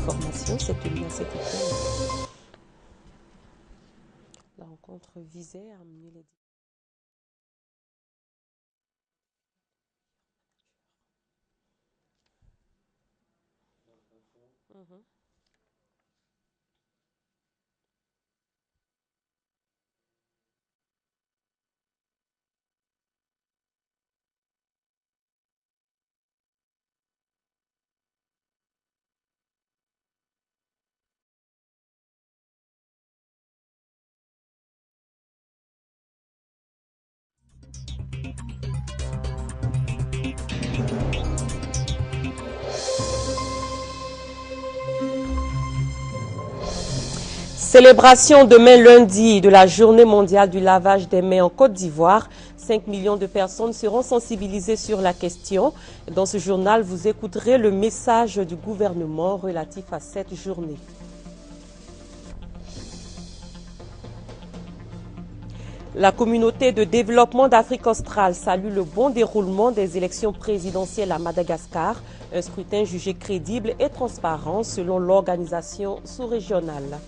formation s'est tenue à cet effet. La rencontre visait à amener les Célébration demain lundi de la journée mondiale du lavage des mains en Côte d'Ivoire. 5 millions de personnes seront sensibilisées sur la question. Dans ce journal, vous écouterez le message du gouvernement relatif à cette journée. La communauté de développement d'Afrique australe salue le bon déroulement des élections présidentielles à Madagascar. Un scrutin jugé crédible et transparent selon l'organisation sous-régionale.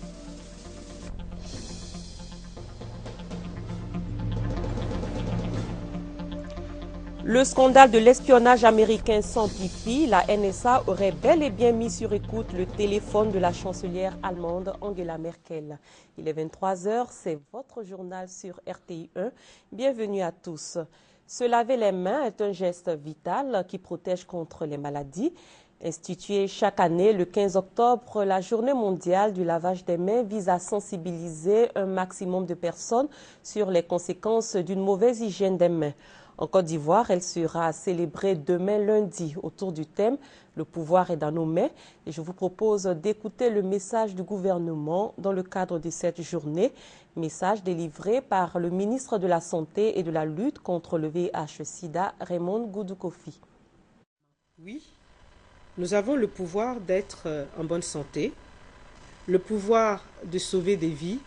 Le scandale de l'espionnage américain s'amplifie. La NSA aurait bel et bien mis sur écoute le téléphone de la chancelière allemande Angela Merkel. Il est 23h, c'est votre journal sur RTI 1. Bienvenue à tous. Se laver les mains est un geste vital qui protège contre les maladies. Instituée chaque année le 15 octobre, la journée mondiale du lavage des mains vise à sensibiliser un maximum de personnes sur les conséquences d'une mauvaise hygiène des mains. En Côte d'Ivoire, elle sera célébrée demain lundi autour du thème « Le pouvoir est dans nos mains ». Et je vous propose d'écouter le message du gouvernement dans le cadre de cette journée. Message délivré par le ministre de la Santé et de la lutte contre le VIH-Sida, Raymond Goudou-Kofi. Oui, nous avons le pouvoir d'être en bonne santé, le pouvoir de sauver des vies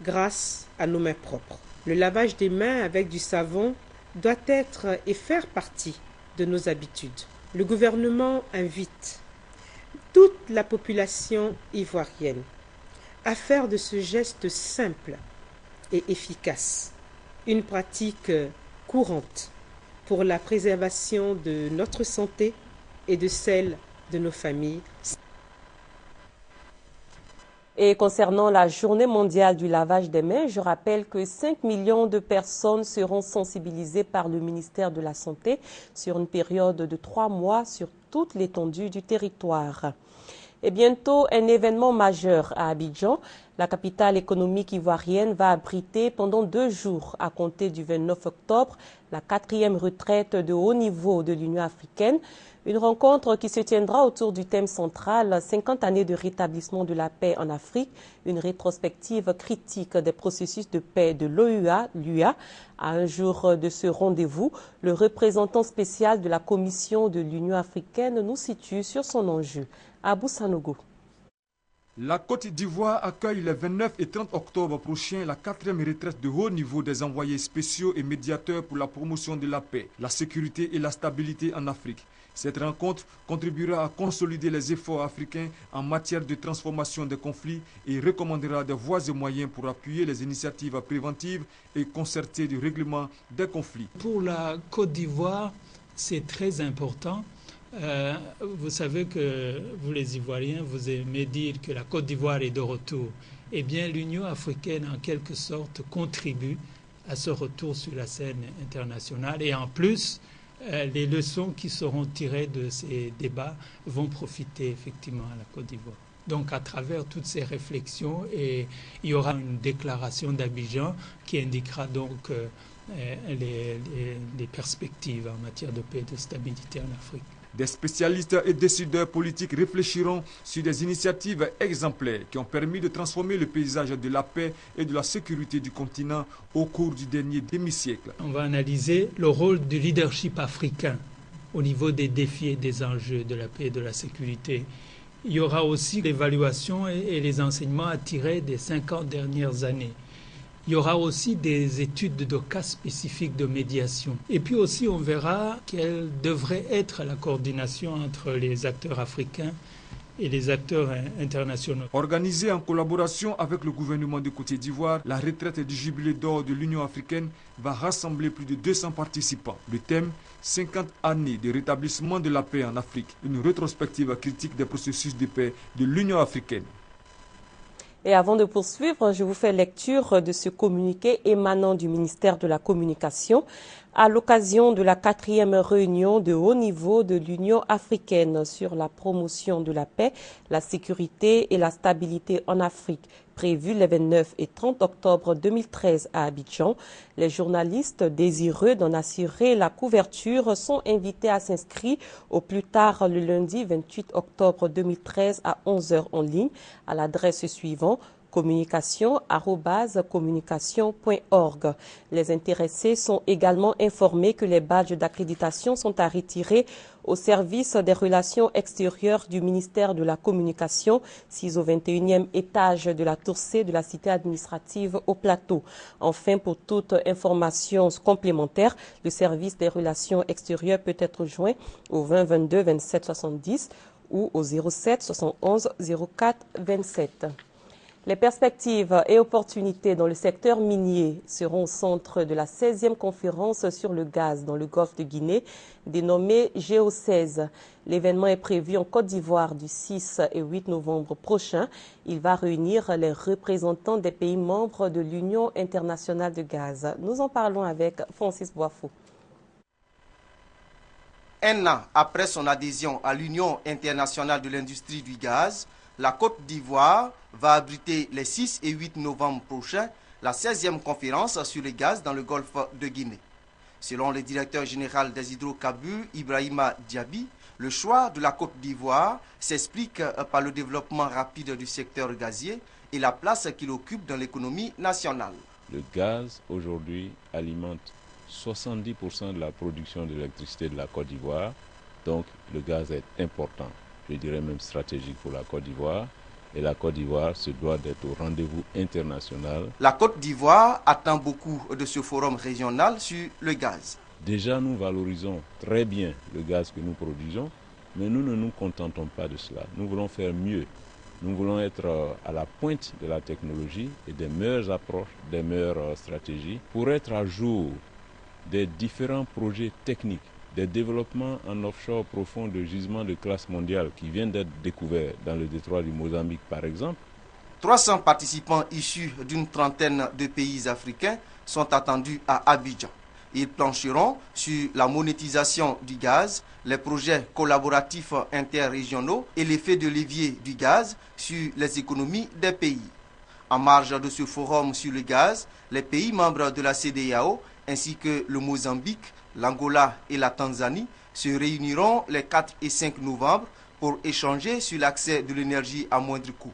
grâce à nos mains propres. Le lavage des mains avec du savon doit être et faire partie de nos habitudes. Le gouvernement invite toute la population ivoirienne à faire de ce geste simple et efficace une pratique courante pour la préservation de notre santé et de celle de nos familles. Et concernant la journée mondiale du lavage des mains, je rappelle que 5 millions de personnes seront sensibilisées par le ministère de la Santé sur une période de 3 mois sur toute l'étendue du territoire. Et bientôt, un événement majeur à Abidjan. La capitale économique ivoirienne va abriter pendant 2 jours, à compter du 29 octobre, la 4e retraite de haut niveau de l'Union africaine. Une rencontre qui se tiendra autour du thème central « 50 années de rétablissement de la paix en Afrique », une rétrospective critique des processus de paix de l'OUA, l'UA. À un jour de ce rendez-vous, le représentant spécial de la Commission de l'Union africaine nous situe sur son enjeu. Abou Sanogo. La Côte d'Ivoire accueille le 29 et 30 octobre prochain la 4e retraite de haut niveau des envoyés spéciaux et médiateurs pour la promotion de la paix, la sécurité et la stabilité en Afrique. Cette rencontre contribuera à consolider les efforts africains en matière de transformation des conflits et recommandera des voies et moyens pour appuyer les initiatives préventives et concertées du règlement des conflits. Pour la Côte d'Ivoire, c'est très important. Vous savez que vous les Ivoiriens, vous aimez dire que la Côte d'Ivoire est de retour. Eh bien, l'Union africaine, en quelque sorte, contribue à ce retour sur la scène internationale. Et en plus, les leçons qui seront tirées de ces débats vont profiter effectivement à la Côte d'Ivoire. Donc, à travers toutes ces réflexions, il y aura une déclaration d'Abidjan qui indiquera donc les perspectives en matière de paix et de stabilité en Afrique. Des spécialistes et décideurs politiques réfléchiront sur des initiatives exemplaires qui ont permis de transformer le paysage de la paix et de la sécurité du continent au cours du dernier demi-siècle. On va analyser le rôle du leadership africain au niveau des défis et des enjeux de la paix et de la sécurité. Il y aura aussi l'évaluation et les enseignements à tirer des 50 dernières années. Il y aura aussi des études de cas spécifiques de médiation. Et puis aussi, on verra quelle devrait être la coordination entre les acteurs africains et les acteurs internationaux. Organisée en collaboration avec le gouvernement de Côte d'Ivoire, la retraite du jubilé d'or de l'Union africaine va rassembler plus de 200 participants. Le thème, 50 années de rétablissement de la paix en Afrique, une rétrospective critique des processus de paix de l'Union africaine. Et avant de poursuivre, je vous fais lecture de ce communiqué émanant du ministère de la Communication à l'occasion de la 4e réunion de haut niveau de l'Union africaine sur la promotion de la paix, la sécurité et la stabilité en Afrique, prévue les 29 et 30 octobre 2013 à Abidjan. Les journalistes désireux d'en assurer la couverture sont invités à s'inscrire au plus tard le lundi 28 octobre 2013 à 11h en ligne à l'adresse suivante: communication@communication.org. Les intéressés sont également informés que les badges d'accréditation sont à retirer au service des relations extérieures du ministère de la Communication, 6 au 21e étage de la tour C de la cité administrative au Plateau. Enfin, pour toute information complémentaire, le service des relations extérieures peut être joint au 20 22 27 70 ou au 07 71 04 27. Les perspectives et opportunités dans le secteur minier seront au centre de la 16e conférence sur le gaz dans le golfe de Guinée, dénommée GEO16. L'événement est prévu en Côte d'Ivoire du 6 et 8 novembre prochain. Il va réunir les représentants des pays membres de l'Union internationale de gaz. Nous en parlons avec Francis Boifou. Un an après son adhésion à l'Union internationale de l'industrie du gaz, la Côte d'Ivoire va abriter les 6 et 8 novembre prochains la 16e conférence sur le gaz dans le golfe de Guinée. Selon le directeur général des hydrocarbures, Ibrahima Diaby, le choix de la Côte d'Ivoire s'explique par le développement rapide du secteur gazier et la place qu'il occupe dans l'économie nationale. Le gaz, aujourd'hui, alimente 70% de la production d'électricité de la Côte d'Ivoire. Donc, le gaz est important, je dirais même stratégique pour la Côte d'Ivoire. Et la Côte d'Ivoire se doit d'être au rendez-vous international. La Côte d'Ivoire attend beaucoup de ce forum régional sur le gaz. Déjà, nous valorisons très bien le gaz que nous produisons, mais nous ne nous contentons pas de cela. Nous voulons faire mieux. Nous voulons être à la pointe de la technologie et des meilleures approches, des meilleures stratégies pour être à jour des différents projets techniques, des développements en offshore profond de gisements de classe mondiale qui viennent d'être découverts dans le détroit du Mozambique par exemple. 300 participants issus d'une trentaine de pays africains sont attendus à Abidjan. Ils plancheront sur la monétisation du gaz, les projets collaboratifs interrégionaux et l'effet de levier du gaz sur les économies des pays. En marge de ce forum sur le gaz, les pays membres de la CEDEAO ainsi que le Mozambique, l'Angola et la Tanzanie se réuniront les 4 et 5 novembre pour échanger sur l'accès de l'énergie à moindre coût.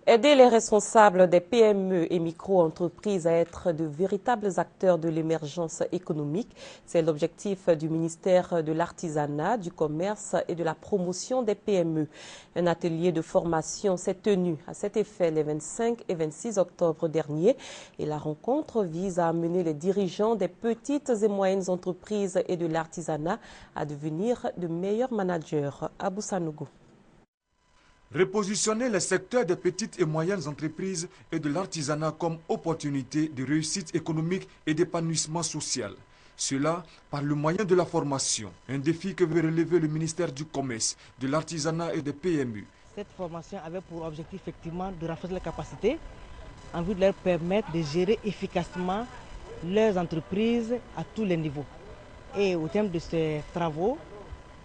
Aider les responsables des PME et micro-entreprises à être de véritables acteurs de l'émergence économique, c'est l'objectif du ministère de l'Artisanat, du Commerce et de la Promotion des PME. Un atelier de formation s'est tenu à cet effet les 25 et 26 octobre dernier et la rencontre vise à amener les dirigeants des petites et moyennes entreprises et de l'artisanat à devenir de meilleurs managers. Abou Sanougou. Repositionner les secteurs des petites et moyennes entreprises et de l'artisanat comme opportunité de réussite économique et d'épanouissement social. Cela par le moyen de la formation, un défi que veut relever le ministère du Commerce, de l'Artisanat et des PME. Cette formation avait pour objectif effectivement de renforcer les capacités en vue de leur permettre de gérer efficacement leurs entreprises à tous les niveaux. Et au terme de ces travaux,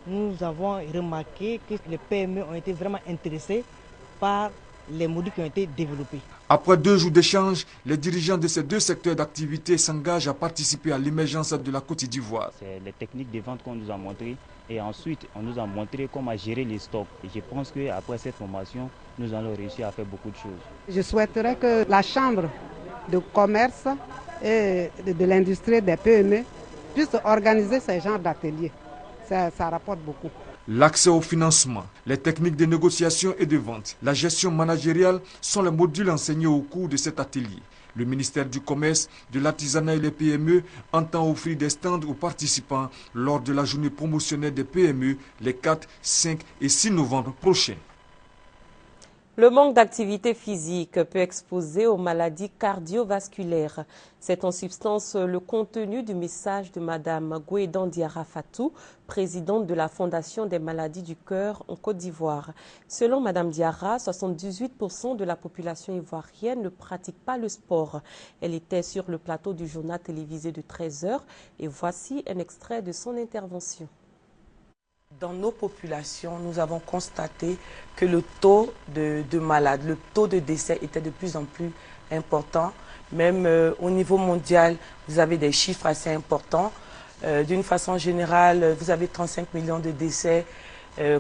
nous avons remarqué que les PME ont été vraiment intéressés par les modules qui ont été développés. Après 2 jours d'échange, les dirigeants de ces 2 secteurs d'activité s'engagent à participer à l'émergence de la Côte d'Ivoire. C'est les techniques de vente qu'on nous a montrées et ensuite on nous a montré comment gérer les stocks. Et je pense qu'après cette formation, nous allons réussir à faire beaucoup de choses. Je souhaiterais que la Chambre de commerce et de l'industrie des PME puisse organiser ce genre d'ateliers. Ça rapporte beaucoup. L'accès au financement, les techniques de négociation et de vente, la gestion managériale sont les modules enseignés au cours de cet atelier. Le ministère du Commerce, de l'Artisanat et les PME entend offrir des stands aux participants lors de la journée promotionnelle des PME les 4, 5 et 6 novembre prochains. Le manque d'activité physique peut exposer aux maladies cardiovasculaires. C'est en substance le contenu du message de Mme Gouédan Diarra Fatou, présidente de la Fondation des maladies du cœur en Côte d'Ivoire. Selon Mme Diarra, 78% de la population ivoirienne ne pratique pas le sport. Elle était sur le plateau du journal télévisé de 13h et voici un extrait de son intervention. Dans nos populations, nous avons constaté que le taux de malades, le taux de décès était de plus en plus important. Même au niveau mondial, vous avez des chiffres assez importants. D'une façon générale, vous avez 35 millions de décès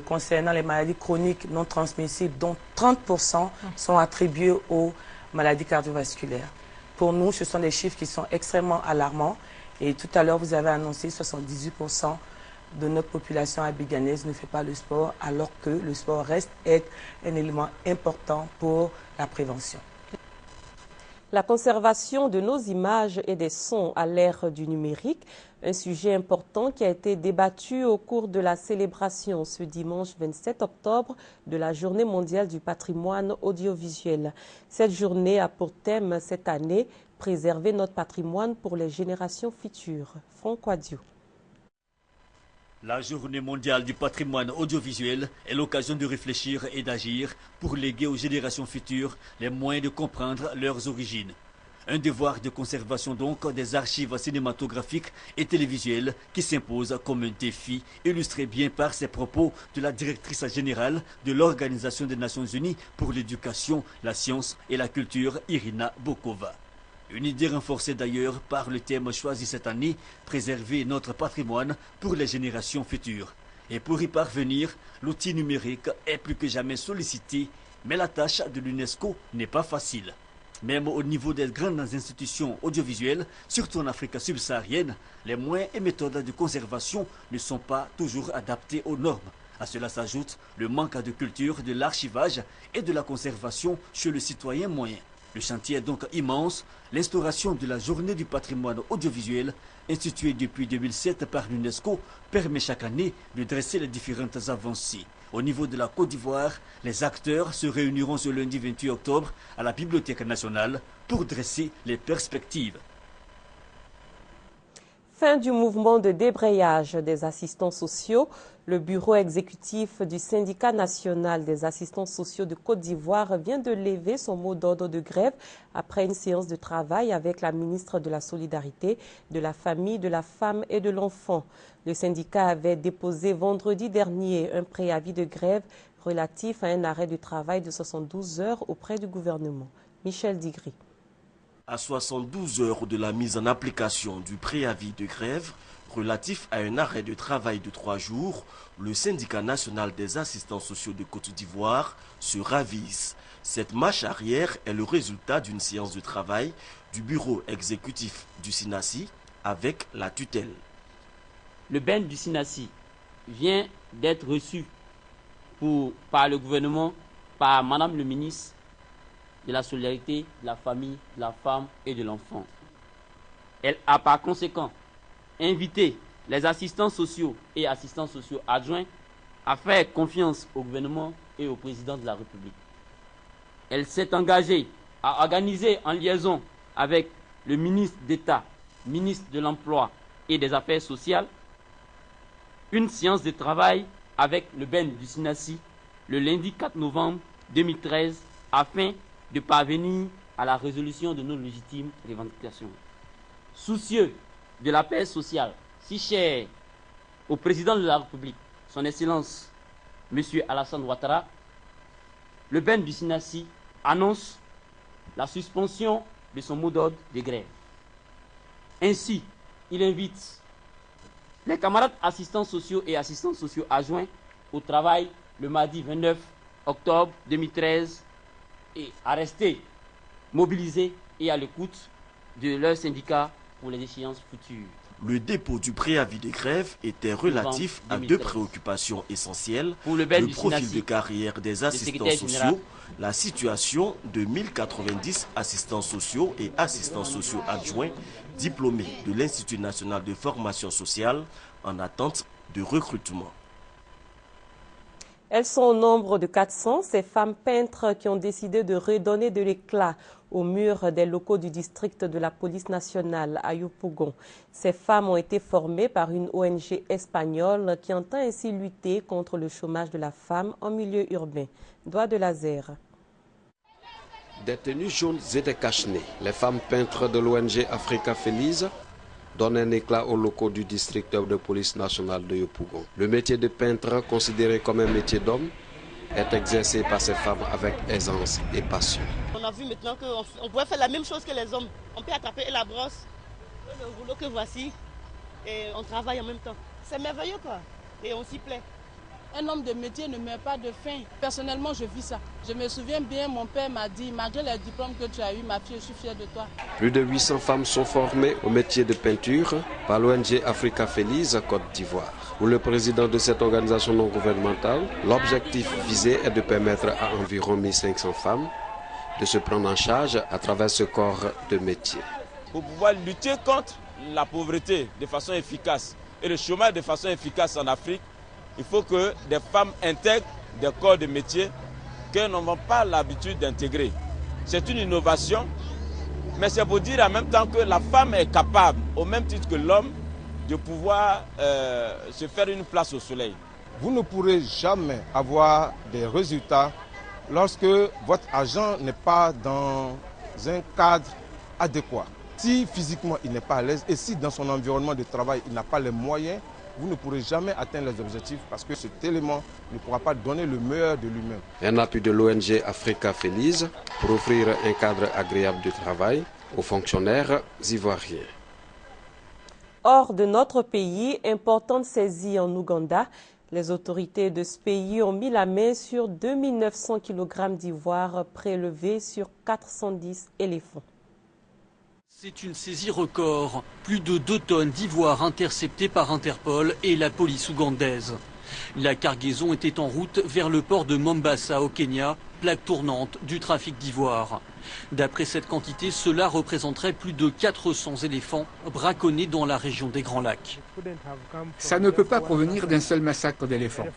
concernant les maladies chroniques non transmissibles, dont 30% sont attribués aux maladies cardiovasculaires. Pour nous, ce sont des chiffres qui sont extrêmement alarmants. Et tout à l'heure, vous avez annoncé 78% de notre population abidjanaise ne fait pas le sport, alors que le sport reste être un élément important pour la prévention. La conservation de nos images et des sons à l'ère du numérique, un sujet important qui a été débattu au cours de la célébration ce dimanche 27 octobre de la Journée mondiale du patrimoine audiovisuel. Cette journée a pour thème cette année « Préserver notre patrimoine pour les générations futures ». Franck Ouadio. La Journée mondiale du patrimoine audiovisuel est l'occasion de réfléchir et d'agir pour léguer aux générations futures les moyens de comprendre leurs origines. Un devoir de conservation donc des archives cinématographiques et télévisuelles qui s'impose comme un défi illustré bien par ces propos de la directrice générale de l'Organisation des Nations Unies pour l'éducation, la science et la culture, Irina Bokova. Une idée renforcée d'ailleurs par le thème choisi cette année, préserver notre patrimoine pour les générations futures. Et pour y parvenir, l'outil numérique est plus que jamais sollicité, mais la tâche de l'UNESCO n'est pas facile. Même au niveau des grandes institutions audiovisuelles, surtout en Afrique subsaharienne, les moyens et méthodes de conservation ne sont pas toujours adaptés aux normes. À cela s'ajoute le manque de culture de l'archivage et de la conservation chez le citoyen moyen. Le chantier est donc immense. L'instauration de la Journée du patrimoine audiovisuel, instituée depuis 2007 par l'UNESCO, permet chaque année de dresser les différentes avancées. Au niveau de la Côte d'Ivoire, les acteurs se réuniront ce lundi 28 octobre à la Bibliothèque nationale pour dresser les perspectives. Fin du mouvement de débrayage des assistants sociaux. Le bureau exécutif du syndicat national des assistants sociaux de Côte d'Ivoire vient de lever son mot d'ordre de grève après une séance de travail avec la ministre de la Solidarité, de la Famille, de la Femme et de l'Enfant. Le syndicat avait déposé vendredi dernier un préavis de grève relatif à un arrêt de travail de 72 heures auprès du gouvernement. Michel Digri. À 72 heures de la mise en application du préavis de grève relatif à un arrêt de travail de 3 jours, le syndicat national des assistants sociaux de Côte d'Ivoire se ravise. Cette marche arrière est le résultat d'une séance de travail du bureau exécutif du SINASI avec la tutelle. Le BEN du SINASI vient d'être reçu par le gouvernement, par Madame le ministre de la Solidarité, de la Famille, de la Femme et de l'Enfant. Elle a par conséquent invité les assistants sociaux et assistants sociaux adjoints à faire confiance au gouvernement et au président de la République. Elle s'est engagée à organiser en liaison avec le ministre d'État, ministre de l'Emploi et des Affaires sociales, une séance de travail avec le BEN du SINASI le lundi 4 novembre 2013 afin de parvenir à la résolution de nos légitimes revendications. Soucieux de la paix sociale, si cher au président de la République, son Excellence, M. Alassane Ouattara, le BEN du SINASI annonce la suspension de son mot d'ordre de grève. Ainsi, il invite les camarades assistants sociaux et assistants sociaux adjoints au travail le mardi 29 octobre 2013 et à rester mobilisés et à l'écoute de leurs syndicats pour les échéances futures. Le dépôt du préavis de grève était relatif à deux préoccupations essentielles, le profil de carrière des assistants sociaux, la situation de 1090 assistants sociaux et assistants sociaux adjoints diplômés de l'Institut national de formation sociale en attente de recrutement. Elles sont au nombre de 400, ces femmes peintres qui ont décidé de redonner de l'éclat aux murs des locaux du district de la police nationale à Yopougon. Ces femmes ont été formées par une ONG espagnole qui entend ainsi lutter contre le chômage de la femme en milieu urbain. Doigt de laser. Des tenues jaunes et des cache-nez, les femmes peintres de l'ONG Africa Feliz donne un éclat aux locaux du district de police nationale de Yopougon. Le métier de peintre, considéré comme un métier d'homme, est exercé par ces femmes avec aisance et passion. On a vu maintenant qu'on pourrait faire la même chose que les hommes. On peut attraper la brosse, le rouleau que voici, et on travaille en même temps. C'est merveilleux quoi, et on s'y plaît. Un homme de métier ne meurt pas de faim. Personnellement, je vis ça. Je me souviens bien, mon père m'a dit, malgré les diplômes que tu as eu, ma fille, je suis fière de toi. Plus de 800 femmes sont formées au métier de peinture par l'ONG Africa Feliz Côte d'Ivoire. Pour le président de cette organisation non gouvernementale, l'objectif visé est de permettre à environ 1500 femmes de se prendre en charge à travers ce corps de métier. Pour pouvoir lutter contre la pauvreté de façon efficace et le chômage de façon efficace en Afrique, il faut que des femmes intègrent des corps de métier qu'elles n'ont pas l'habitude d'intégrer. C'est une innovation, mais c'est pour dire en même temps que la femme est capable, au même titre que l'homme, de pouvoir se faire une place au soleil. Vous ne pourrez jamais avoir des résultats lorsque votre agent n'est pas dans un cadre adéquat. Si physiquement il n'est pas à l'aise et si dans son environnement de travail il n'a pas les moyens, vous ne pourrez jamais atteindre les objectifs parce que cet élément ne pourra pas donner le meilleur de lui-même. Un appui de l'ONG Africa Feliz pour offrir un cadre agréable de travail aux fonctionnaires ivoiriens. Hors de notre pays, importante saisie en Ouganda, les autorités de ce pays ont mis la main sur 2900 kg d'ivoire prélevés sur 410 éléphants. C'est une saisie record. Plus de 2 tonnes d'ivoire interceptées par Interpol et la police ougandaise. La cargaison était en route vers le port de Mombasa au Kenya, plaque tournante du trafic d'ivoire. D'après cette quantité, cela représenterait plus de 400 éléphants braconnés dans la région des Grands Lacs. Ça ne peut pas provenir d'un seul massacre d'éléphants.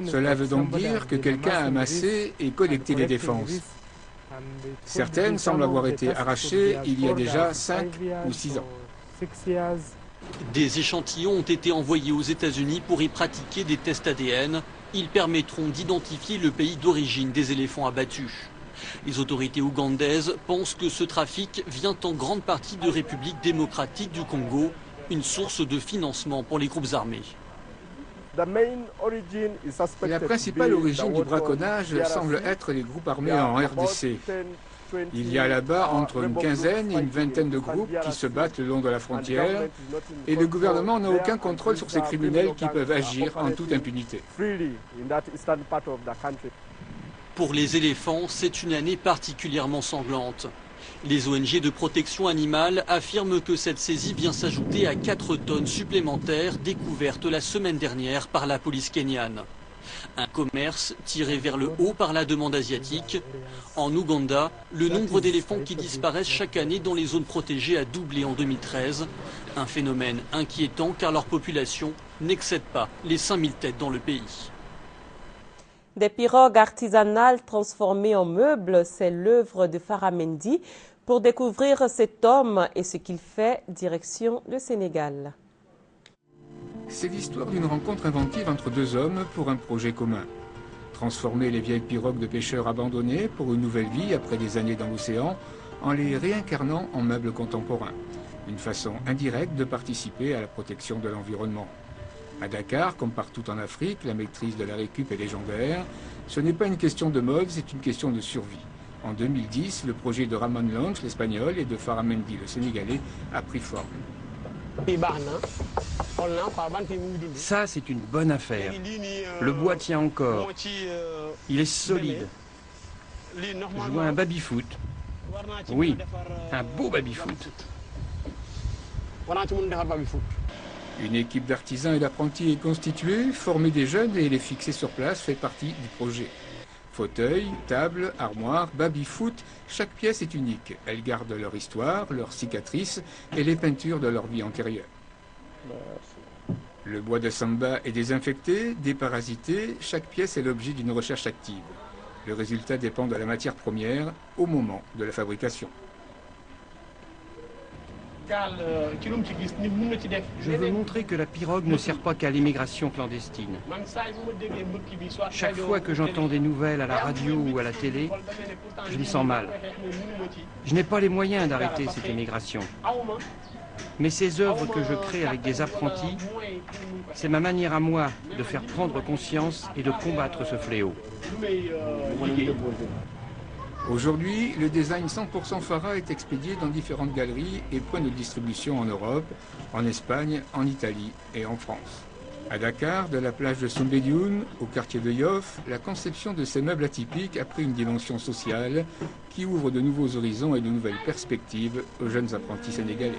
Cela veut donc dire que quelqu'un a amassé et collecté les défenses. Certaines semblent avoir été arrachées il y a déjà 5 ou 6 ans. Des échantillons ont été envoyés aux États-Unis pour y pratiquer des tests ADN. Ils permettront d'identifier le pays d'origine des éléphants abattus. Les autorités ougandaises pensent que ce trafic vient en grande partie de République démocratique du Congo, une source de financement pour les groupes armés. La principale origine du braconnage semble être les groupes armés en RDC. Il y a là-bas entre une quinzaine et une vingtaine de groupes qui se battent le long de la frontière et le gouvernement n'a aucun contrôle sur ces criminels qui peuvent agir en toute impunité. Pour les éléphants, c'est une année particulièrement sanglante. Les ONG de protection animale affirment que cette saisie vient s'ajouter à 4 tonnes supplémentaires découvertes la semaine dernière par la police kenyane. Un commerce tiré vers le haut par la demande asiatique. En Ouganda, le nombre d'éléphants qui disparaissent chaque année dans les zones protégées a doublé en 2013. Un phénomène inquiétant car leur population n'excède pas les 5000 têtes dans le pays. Des pirogues artisanales transformées en meubles, c'est l'œuvre de Farah Mendy. Pour découvrir cet homme et ce qu'il fait, direction le Sénégal. C'est l'histoire d'une rencontre inventive entre 2 hommes pour un projet commun. Transformer les vieilles pirogues de pêcheurs abandonnées pour une nouvelle vie après des années dans l'océan en les réincarnant en meubles contemporains. Une façon indirecte de participer à la protection de l'environnement. À Dakar, comme partout en Afrique, la maîtrise de la récup est légendaire. Ce n'est pas une question de mode, c'est une question de survie. En 2010, le projet de Ramon Lange, l'Espagnol, et de Farah Mendy, le Sénégalais, a pris forme. Ça, c'est une bonne affaire. Le bois tient encore. Il est solide. Je vois un baby-foot. Oui, un beau baby-foot. Une équipe d'artisans et d'apprentis est constituée, former des jeunes et les fixer sur place fait partie du projet. Fauteuils, tables, armoires, baby-foot, chaque pièce est unique. Elles gardent leur histoire, leurs cicatrices et les peintures de leur vie antérieure. Le bois de samba est désinfecté, déparasité, chaque pièce est l'objet d'une recherche active. Le résultat dépend de la matière première au moment de la fabrication. Je veux montrer que la pirogue ne sert pas qu'à l'immigration clandestine. Chaque fois que j'entends des nouvelles à la radio ou à la télé, je me sens mal. Je n'ai pas les moyens d'arrêter cette immigration. Mais ces œuvres que je crée avec des apprentis, c'est ma manière à moi de faire prendre conscience et de combattre ce fléau. Aujourd'hui, le design 100% Farah est expédié dans différentes galeries et points de distribution en Europe, en Espagne, en Italie et en France. À Dakar, de la plage de Soumbédioune au quartier de Yoff, la conception de ces meubles atypiques a pris une dimension sociale qui ouvre de nouveaux horizons et de nouvelles perspectives aux jeunes apprentis sénégalais.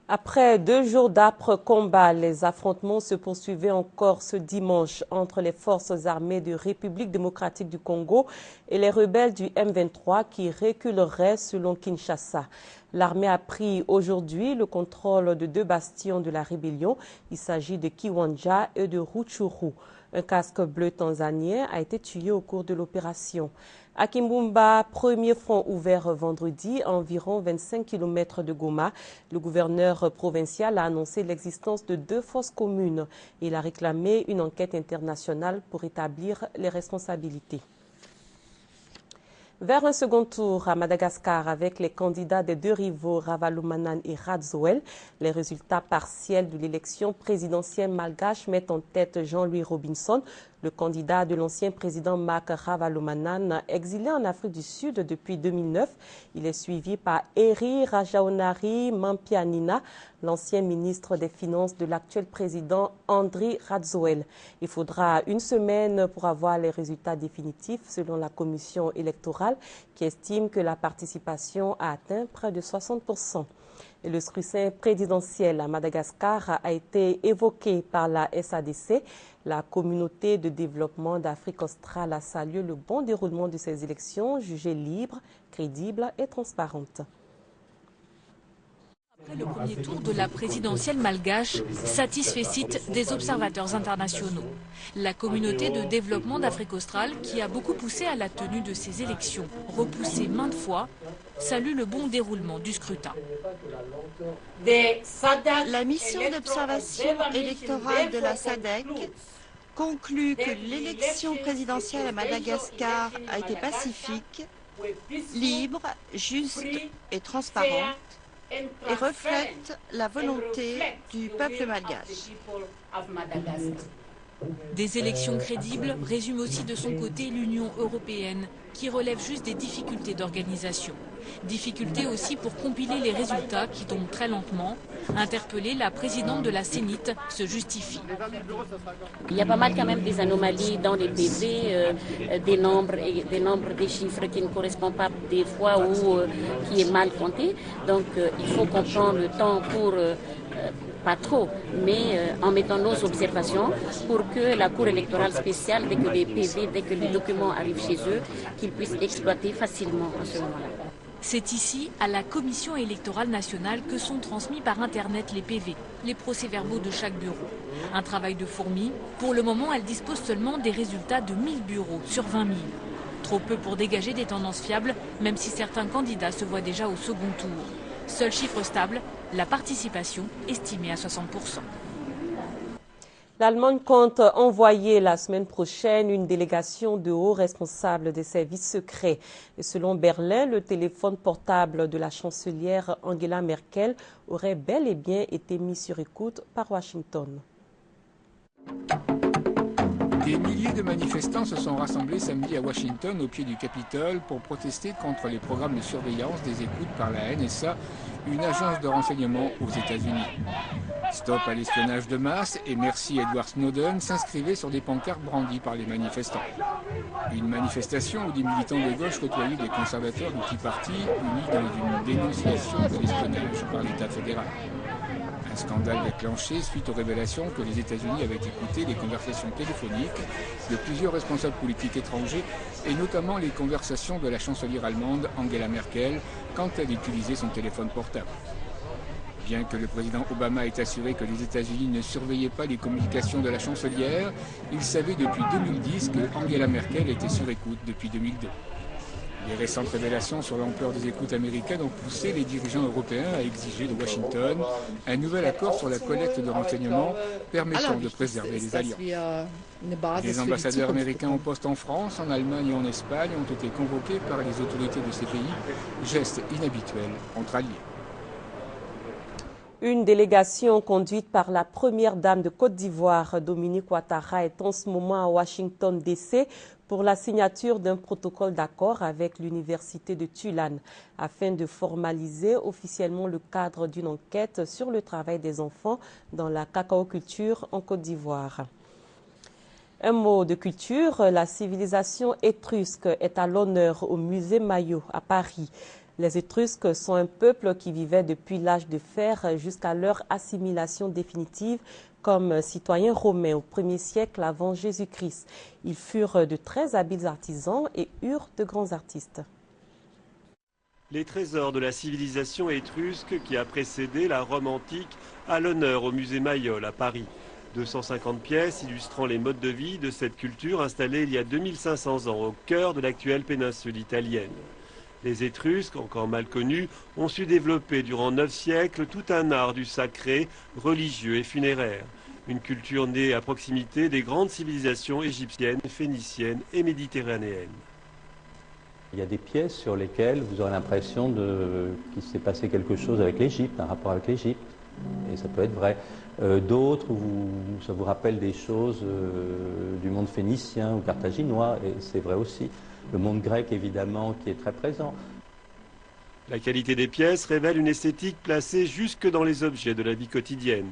Après 2 jours d'âpres combats, les affrontements se poursuivaient encore ce dimanche entre les forces armées de République démocratique du Congo et les rebelles du M23 qui reculeraient selon Kinshasa. L'armée a pris aujourd'hui le contrôle de 2 bastions de la rébellion. Il s'agit de Kiwanja et de Rutshuru. Un casque bleu tanzanien a été tué au cours de l'opération. À Kimbumba, premier front ouvert vendredi, à environ 25 km de Goma. Le gouverneur provincial a annoncé l'existence de 2 fosses communes. Il a réclamé une enquête internationale pour établir les responsabilités. Vers un second tour à Madagascar avec les candidats des 2 rivaux Ravalomanane et Rajoelina, les résultats partiels de l'élection présidentielle malgache mettent en tête Jean-Louis Robinson, le candidat de l'ancien président Marc Ravalomanane, exilé en Afrique du Sud depuis 2009. Il est suivi par Eri Rajaonari Mampianina, l'ancien ministre des Finances de l'actuel président Andry Rajoelina. Il faudra 1 semaine pour avoir les résultats définitifs selon la commission électorale qui estime que la participation a atteint près de 60%. Et le scrutin présidentiel à Madagascar a été évoqué par la SADC. La communauté de développement d'Afrique australe a salué le bon déroulement de ces élections, jugées libres, crédibles et transparentes. Après le premier tour de la présidentielle malgache, satisfait des observateurs internationaux. La communauté de développement d'Afrique australe, qui a beaucoup poussé à la tenue de ces élections, repoussées maintes fois, salue le bon déroulement du scrutin. La mission d'observation électorale de la SADC conclut que l'élection présidentielle à Madagascar a été pacifique, libre, juste et transparente, et reflète la volonté du peuple malgache. Des élections crédibles résume aussi de son côté l'Union européenne, qui relève juste des difficultés d'organisation. Difficultés aussi pour compiler les résultats qui tombent très lentement. Interpellée, la présidente de la Sénite se justifie. Il y a pas mal quand même des anomalies dans les PV, des nombres, des chiffres qui ne correspondent pas des fois ou qui est mal compté. Donc il faut qu'on prenne le temps pour... pas trop, mais en mettant nos observations pour que la Cour électorale spéciale, dès que les PV, dès que les documents arrivent chez eux, qu'ils puissent exploiter facilement en ce moment-là. C'est ici, à la Commission électorale nationale, que sont transmis par Internet les PV, les procès-verbaux de chaque bureau. Un travail de fourmi. Pour le moment, elle dispose seulement des résultats de 1000 bureaux sur 20 000. Trop peu pour dégager des tendances fiables, même si certains candidats se voient déjà au second tour. Seul chiffre stable, la participation estimée à 60%. L'Allemagne compte envoyer la semaine prochaine une délégation de hauts responsables des services secrets. Et selon Berlin, le téléphone portable de la chancelière Angela Merkel aurait bel et bien été mis sur écoute par Washington. Des milliers de manifestants se sont rassemblés samedi à Washington au pied du Capitole pour protester contre les programmes de surveillance des écoutes par la NSA, une agence de renseignement aux États-Unis. Stop à l'espionnage de masse et merci Edward Snowden s'inscrivaient sur des pancartes brandies par les manifestants. Une manifestation où des militants de gauche côtoyaient des conservateurs du Tea Party unis dans une dénonciation de l'espionnage par l'État fédéral. Un scandale déclenché suite aux révélations que les États-Unis avaient écouté les conversations téléphoniques de plusieurs responsables politiques étrangers et notamment les conversations de la chancelière allemande Angela Merkel quand elle utilisait son téléphone portable. Bien que le président Obama ait assuré que les États-Unis ne surveillaient pas les communications de la chancelière, il savait depuis 2010 que Angela Merkel était sur écoute depuis 2002. Les récentes révélations sur l'ampleur des écoutes américaines ont poussé les dirigeants européens à exiger de Washington un nouvel accord sur la collecte de renseignements permettant de préserver les alliances. Les ambassadeurs américains en poste en France, en Allemagne et en Espagne ont été convoqués par les autorités de ces pays, geste inhabituel entre alliés. Une délégation conduite par la première dame de Côte d'Ivoire, Dominique Ouattara, est en ce moment à Washington, D.C. pour la signature d'un protocole d'accord avec l'université de Tulane afin de formaliser officiellement le cadre d'une enquête sur le travail des enfants dans la cacaoculture en Côte d'Ivoire. Un mot de culture, la civilisation étrusque est à l'honneur au musée Maillot à Paris. Les Étrusques sont un peuple qui vivait depuis l'âge de fer jusqu'à leur assimilation définitive comme citoyens romains au 1er siècle avant Jésus-Christ. Ils furent de très habiles artisans et eurent de grands artistes. Les trésors de la civilisation étrusque qui a précédé la Rome antique à l'honneur au musée Mayol à Paris. 250 pièces illustrant les modes de vie de cette culture installée il y a 2500 ans au cœur de l'actuelle péninsule italienne. Les Étrusques, encore mal connus, ont su développer durant 9 siècles tout un art du sacré, religieux et funéraire. Une culture née à proximité des grandes civilisations égyptiennes, phéniciennes et méditerranéennes. Il y a des pièces sur lesquelles vous aurez l'impression qu'il s'est passé quelque chose avec l'Égypte, un rapport avec l'Égypte, et ça peut être vrai. D'autres, ça vous rappelle des choses du monde phénicien ou carthaginois, et c'est vrai aussi. Le monde grec, évidemment, qui est très présent. La qualité des pièces révèle une esthétique placée jusque dans les objets de la vie quotidienne.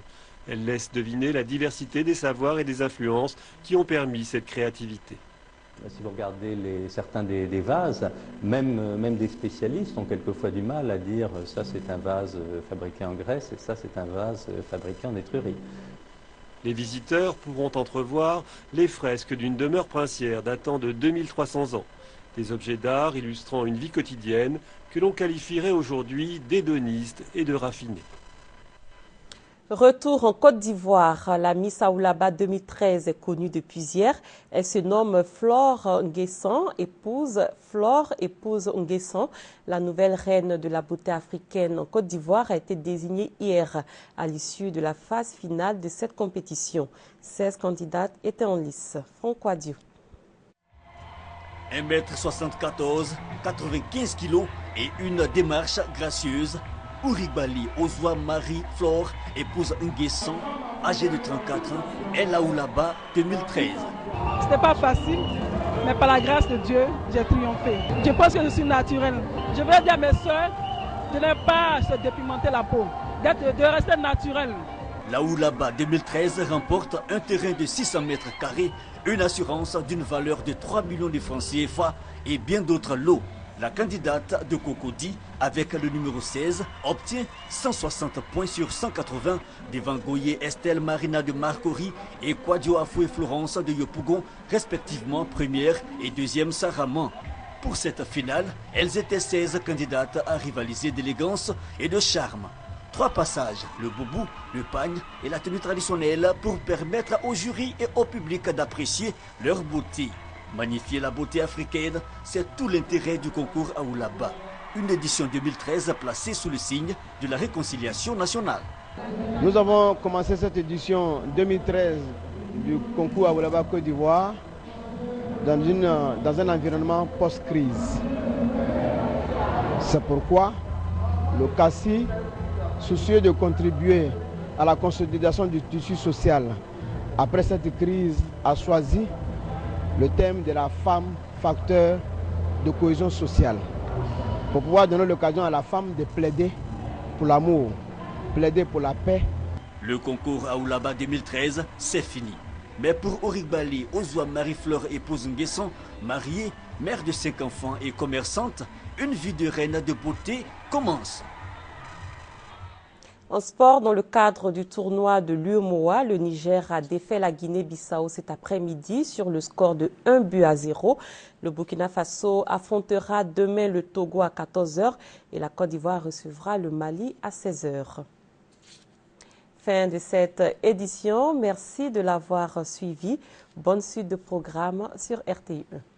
Elle laisse deviner la diversité des savoirs et des influences qui ont permis cette créativité. Si vous regardez certains des vases, même des spécialistes ont quelquefois du mal à dire ça c'est un vase fabriqué en Grèce et ça c'est un vase fabriqué en Étrurie. Les visiteurs pourront entrevoir les fresques d'une demeure princière datant de 2300 ans. Des objets d'art illustrant une vie quotidienne que l'on qualifierait aujourd'hui d'hédoniste et de raffiné. Retour en Côte d'Ivoire, la Miss Aoulaba 2013 est connue depuis hier. Elle se nomme Flore Nguessan, épouse Nguessan. La nouvelle reine de la beauté africaine en Côte d'Ivoire a été désignée hier à l'issue de la phase finale de cette compétition. 16 candidates étaient en lice. Franck Wadiou. 1m74, 95 kg et une démarche gracieuse. Oulibaly Ozwa Marie-Flore épouse Nguessan, âgée de 34 ans, elle a Aoulaba 2013. C'était pas facile, mais par la grâce de Dieu, j'ai triomphé. Je pense que je suis naturelle. Je voudrais dire à mes soeurs de ne pas se dépimenter la peau, de rester naturelle. La Aoulaba 2013 remporte un terrain de 600 mètres carrés, une assurance d'une valeur de 3 millions de francs CFA et bien d'autres lots. La candidate de Cocody, avec le numéro 16, obtient 160 points sur 180 devant Goye Estelle Marina de Marcory et Kwadio Afoué Florence de Yopougon, respectivement première et deuxième Saraman. Pour cette finale, elles étaient 16 candidates à rivaliser d'élégance et de charme. 3 passages, le boubou, le pagne et la tenue traditionnelle pour permettre au jury et au public d'apprécier leur beauté. Magnifier la beauté africaine, c'est tout l'intérêt du concours Aoulaba. Une édition 2013 placée sous le signe de la réconciliation nationale. Nous avons commencé cette édition 2013 du concours Aoulaba Côte d'Ivoire dans un environnement post-crise. C'est pourquoi le CACI, soucieux de contribuer à la consolidation du tissu social après cette crise, a choisi le thème de la femme, facteur de cohésion sociale, pour pouvoir donner l'occasion à la femme de plaider pour l'amour, plaider pour la paix. Le concours Aoulaba 2013, c'est fini. Mais pour Origbali, Ozwa Marie-Fleur épouse Nguesson, mariée, mère de 5 enfants et commerçante, une vie de reine de beauté commence. En sport, dans le cadre du tournoi de l'UEMOA, le Niger a défait la Guinée-Bissau cet après-midi sur le score de 1-0. Le Burkina Faso affrontera demain le Togo à 14 h et la Côte d'Ivoire recevra le Mali à 16 h. Fin de cette édition. Merci de l'avoir suivi. Bonne suite de programme sur RTI1.